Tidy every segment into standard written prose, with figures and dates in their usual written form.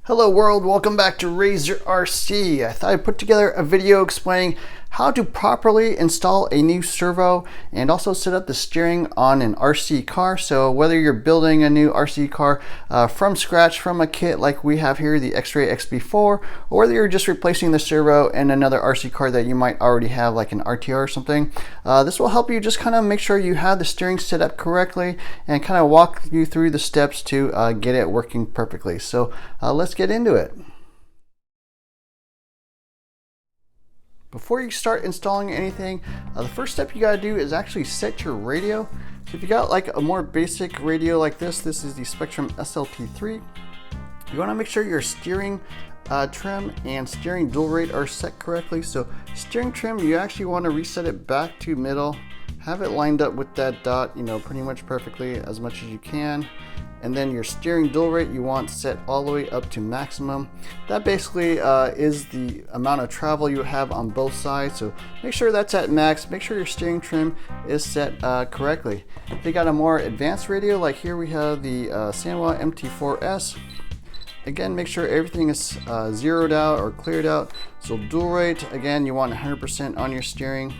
Hello world, welcome back to Razor RC. I thought I'd put together a video explaining how to properly install a new servo and also set up the steering on an RC car. So whether you're building a new RC car from scratch from a kit like we have here, the X-Ray XB4, or whether you're just replacing the servo in another RC car that you might already have, like an RTR or something, this will help you just kind of make sure you have the steering set up correctly and kind of walk you through the steps to get it working perfectly. So let's get into it. Before you start installing anything, the first step you gotta do is actually set your radio. So if you got like a more basic radio like this is the Spectrum SLT3. You wanna make sure your steering trim and steering dual rate are set correctly. So steering trim, you actually wanna reset it back to middle, have it lined up with that dot, pretty much perfectly as much as you can. And then your steering dual rate you want set all the way up to maximum. That basically is the amount of travel you have on both sides. So make sure that's at max. Make sure your steering trim is set correctly. If you got a more advanced radio, like here we have the Servo MT4S. Again, make sure everything is zeroed out or cleared out. So dual rate, again, you want 100% on your steering.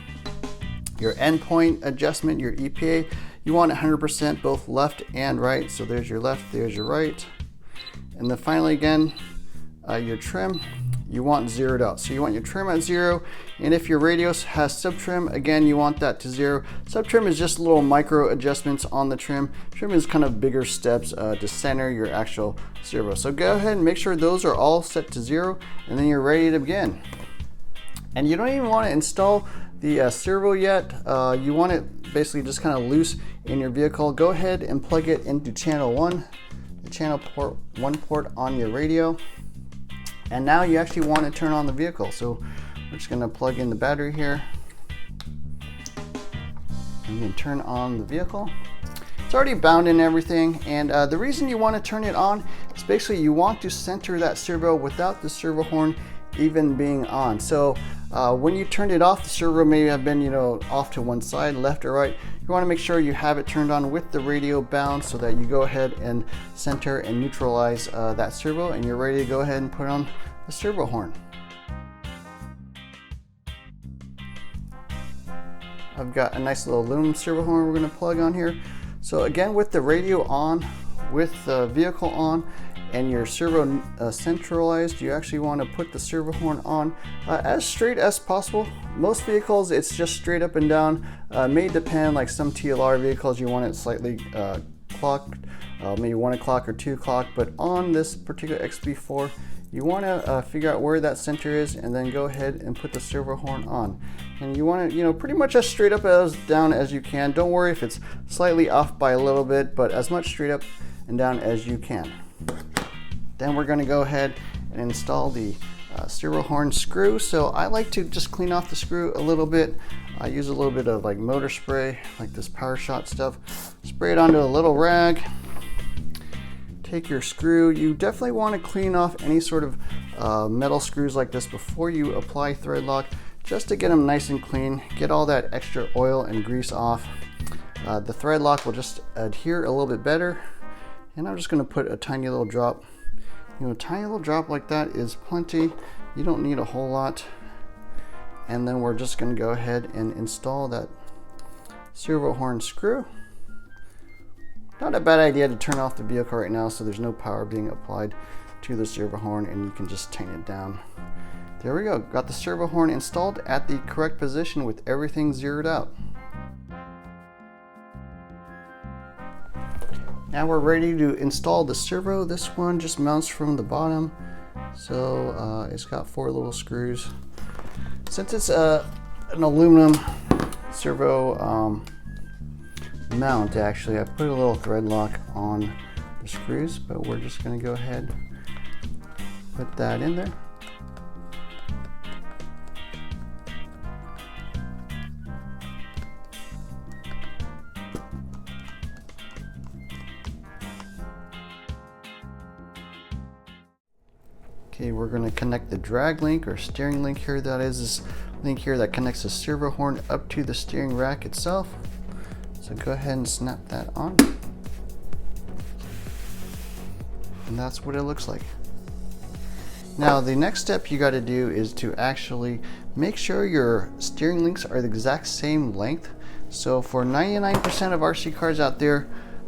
Your endpoint adjustment, your EPA, you want 100% both left and right. So there's your left, there's your right. And then finally, again, your trim, you want zeroed out. So you want your trim at 0. And if your radio has sub trim, again, you want that to 0. Sub trim is just little micro adjustments on the trim. Trim is kind of bigger steps to center your actual servo. So go ahead and make sure those are all set to 0, and then you're ready to begin. And you don't even want to install the servo yet. You want it basically just kind of loose in your vehicle. Go ahead and plug it into channel 1, the channel port 1 port on your radio. And now you actually want to turn on the vehicle. So we're just going to plug in the battery here and then turn on the vehicle. It's already bound and everything, and the reason you want to turn it on is basically you want to center that servo without the servo horn even being on. So when you turned it off, the servo may have been off to one side, left or right. You want to make sure you have it turned on with the radio bound so that you go ahead and center and neutralize that servo, and you're ready to go ahead and put on the servo horn. I've got a nice little aluminum servo horn we're going to plug on here. So again, with the radio on, with the vehicle on, and your servo centralized, you actually want to put the servo horn on as straight as possible. Most vehicles it's just straight up and down. May depend, like some TLR vehicles you want it slightly clocked, maybe 1 o'clock or 2 o'clock, but on this particular XB4 you want to figure out where that center is and then go ahead and put the servo horn on. And you want to pretty much as straight up as down as you can. Don't worry if it's slightly off by a little bit, but as much straight up and down as you can. Then we're going to go ahead and install the servo horn screw. So I like to just clean off the screw a little bit. I use a little bit of like motor spray, like this Power Shot stuff. Spray it onto a little rag. Take your screw. You definitely want to clean off any sort of metal screws like this before you apply thread lock, just to get them nice and clean. Get all that extra oil and grease off. The thread lock will just adhere a little bit better. And I'm just going to put a tiny little drop. A tiny little drop like that is plenty. You don't need a whole lot. And then we're just going to go ahead and install that servo horn screw. Not a bad idea to turn off the vehicle right now so there's no power being applied to the servo horn, and you can just tighten it down. There we go. Got the servo horn installed at the correct position with everything zeroed out. Now we're ready to install the servo. This one just mounts from the bottom. So it's got 4 little screws. Since it's an aluminum servo mount, actually, I put a little thread lock on the screws, but we're just going to go ahead and put that in there. Okay, we're going to connect the drag link or steering link here. That is this link here that connects the servo horn up to the steering rack itself. So go ahead and snap that on. And that's what it looks like. Now the next step you got to do is to actually make sure your steering links are the exact same length. So for 99% of RC cars out there,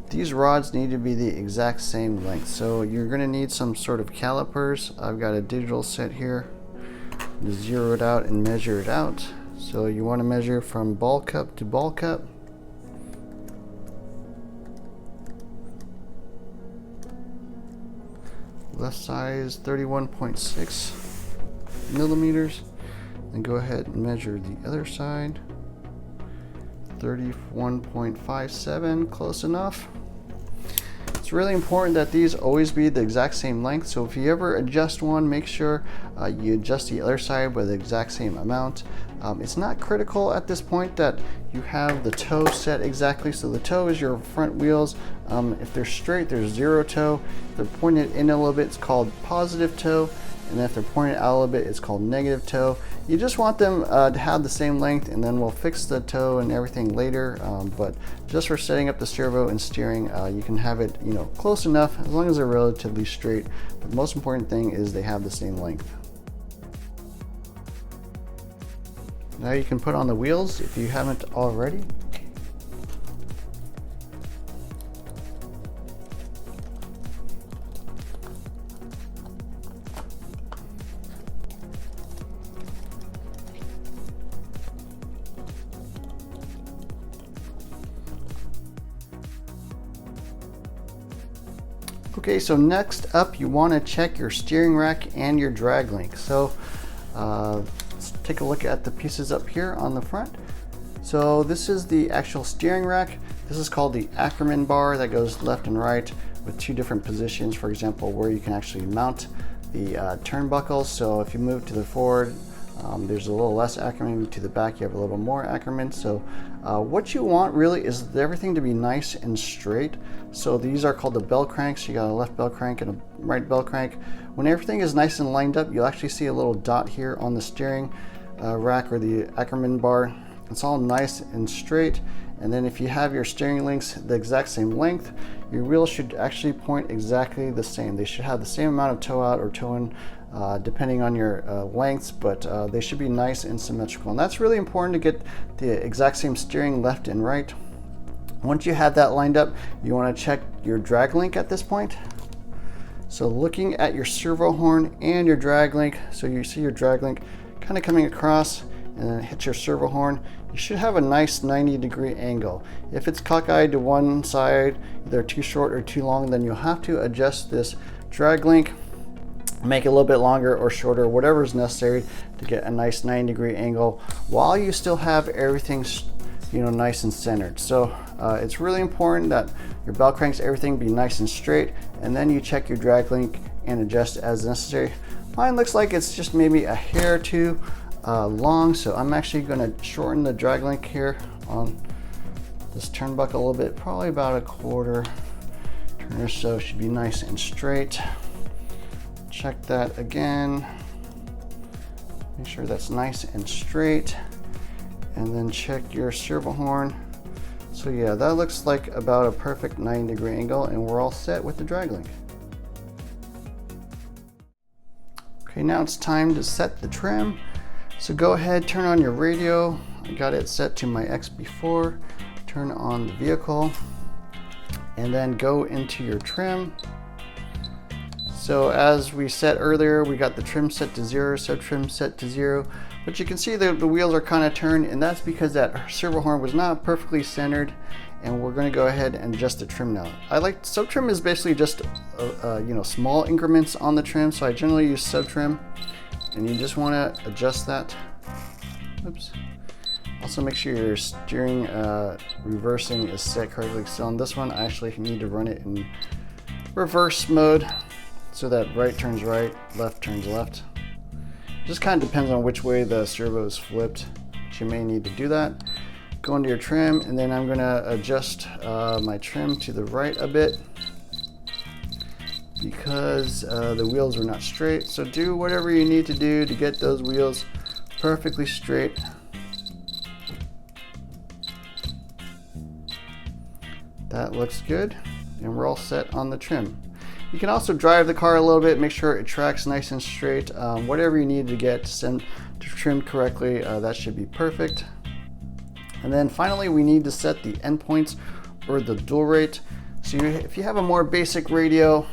these rods need to be the exact same length. So you're going to need some sort of calipers. I've got a digital set here. Zero it out and measure it out. So you want to measure from ball cup to ball cup. Left side is 31.6 millimeters. And go ahead and measure the other side. 31.57, close enough. It's really important that these always be the exact same length. So if you ever adjust one, make sure you adjust the other side by the exact same amount. It's not critical at this point that you have the toe set exactly. So the toe is your front wheels. If they're straight, there's zero toe. If they're pointed in a little bit, it's called positive toe. And if they're pointed out a little bit, it's called negative toe. You just want them to have the same length, and then we'll fix the toe and everything later. But just for setting up the servo and steering, you can have it, close enough as long as they're relatively straight. But the most important thing is they have the same length. Now you can put on the wheels if you haven't already. Okay, so next up you want to check your steering rack and your drag link. So let's take a look at the pieces up here on the front. So this is the actual steering rack. This is called the Ackerman bar that goes left and right with two different positions, for example, where you can actually mount the turnbuckles. So if you move to the forward, there's a little less Ackerman. To the back, you have a little more Ackerman. So what you want really is everything to be nice and straight. So these are called the bell cranks. You got a left bell crank and a right bell crank. When everything is nice and lined up, you'll actually see a little dot here on the steering rack or the Ackerman bar. It's all nice and straight. And then if you have your steering links the exact same length, your wheels should actually point exactly the same. They should have the same amount of toe out or toe in, depending on your lengths, but they should be nice and symmetrical. And that's really important to get the exact same steering left and right. Once you have that lined up, you want to check your drag link at this point. So looking at your servo horn and your drag link, so you see your drag link kind of coming across and then hit your servo horn, you should have a nice 90-degree angle. If it's cockeyed to one side, either too short or too long, then you'll have to adjust this drag link, make it a little bit longer or shorter, whatever is necessary to get a nice 90-degree angle while you still have everything nice and centered. So it's really important that your bell cranks, everything be nice and straight, and then you check your drag link and adjust as necessary. Mine looks like it's just maybe a hair or two long, so I'm actually going to shorten the drag link here on this turnbuckle a little bit, probably about a quarter turn or so. Should be nice and straight. Check that again, make sure that's nice and straight, and then check your servo horn. So yeah, that looks like about a perfect 90-degree angle, and we're all set with the drag link. Okay, now it's time to set the trim. So go ahead, turn on your radio. I got it set to my XB4. Turn on the vehicle, and then go into your trim. So as we said earlier, we got the trim set to 0, sub trim set to 0, but you can see that the wheels are kind of turned, and that's because that servo horn was not perfectly centered, and we're going to go ahead and adjust the trim now. Sub trim is basically just small increments on the trim, so I generally use sub trim, and you just want to adjust that. Oops. Also make sure your steering reversing is set correctly. So on this one, I actually need to run it in reverse mode, so that right turns right, left turns left. Just kind of depends on which way the servo is flipped, but you may need to do that. Go into your trim, and then I'm going to adjust my trim to the right a bit because the wheels are not straight. So do whatever you need to do to get those wheels perfectly straight. That looks good, and we're all set on the trim. You can also drive the car a little bit, make sure it tracks nice and straight. Whatever you need to get trimmed correctly, that should be perfect. And then finally, we need to set the endpoints or the dual rate. So if you have a more basic radio,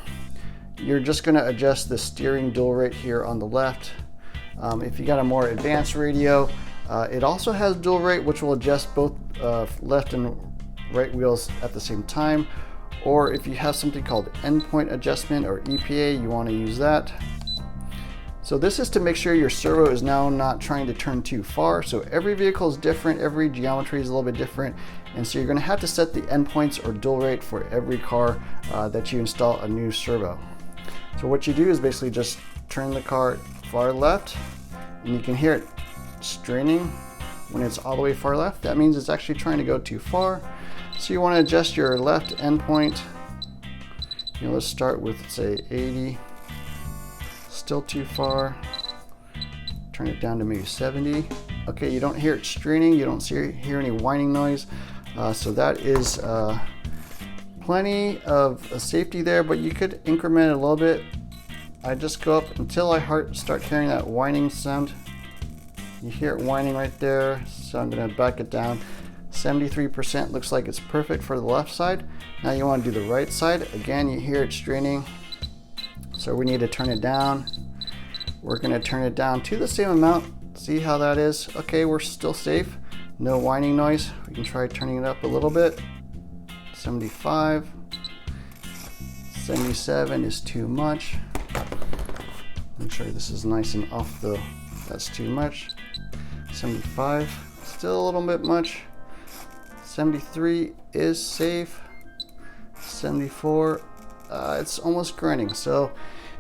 you're just going to adjust the steering dual rate here on the left. If you got a more advanced radio, it also has dual rate, which will adjust both left and right wheels at the same time. Or if you have something called endpoint adjustment or EPA, you want to use that. So this is to make sure your servo is now not trying to turn too far. So every vehicle is different, every geometry is a little bit different, and so you're going to have to set the endpoints or dual rate for every car that you install a new servo. So what you do is basically just turn the car far left, and you can hear it straining when it's all the way far left. That means it's actually trying to go too far. So you want to adjust your left endpoint. Let's start with, say, 80. Still too far. Turn it down to maybe 70. Okay, you don't hear it straining, you don't hear any whining noise. So that is plenty of safety there, but you could increment it a little bit. I just go up until I start hearing that whining sound. You hear it whining right there, so I'm going to back it down. 73% looks like it's perfect for the left side. Now you want to do the right side. Again, you hear it straining. So we need to turn it down. We're going to turn it down to the same amount. See how that is? Okay, we're still safe. No whining noise. We can try turning it up a little bit. 75. 77 is too much. Make sure this is nice and off the, that's too much. 75, still a little bit much. 73 is safe. 74, it's almost grinding. So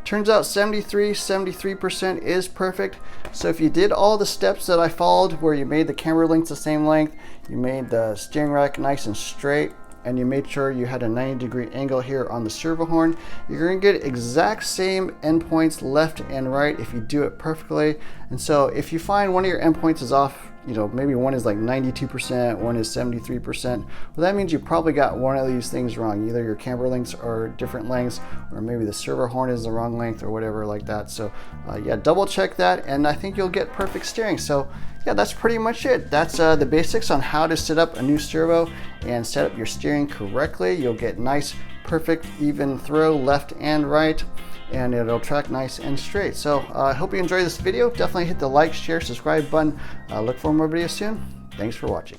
turns out 73% is perfect. So if you did all the steps that I followed, where you made the camber links the same length, you made the steering rack nice and straight, and you made sure you had a 90-degree angle here on the servo horn, you're going to get exact same endpoints left and right if you do it perfectly. And so if you find one of your endpoints is off, maybe one is like 92%, one is 73%, well, that means you probably got one of these things wrong. Either your camber links are different lengths, or maybe the servo horn is the wrong length, or whatever like that. So yeah, double check that, and I think you'll get perfect steering. So yeah, that's pretty much it. That's the basics on how to set up a new servo and set up your steering correctly. You'll get nice, perfect, even throw left and right, and it'll track nice and straight. So I hope you enjoyed this video. Definitely hit the like, share, subscribe button. Look for more videos soon. Thanks for watching.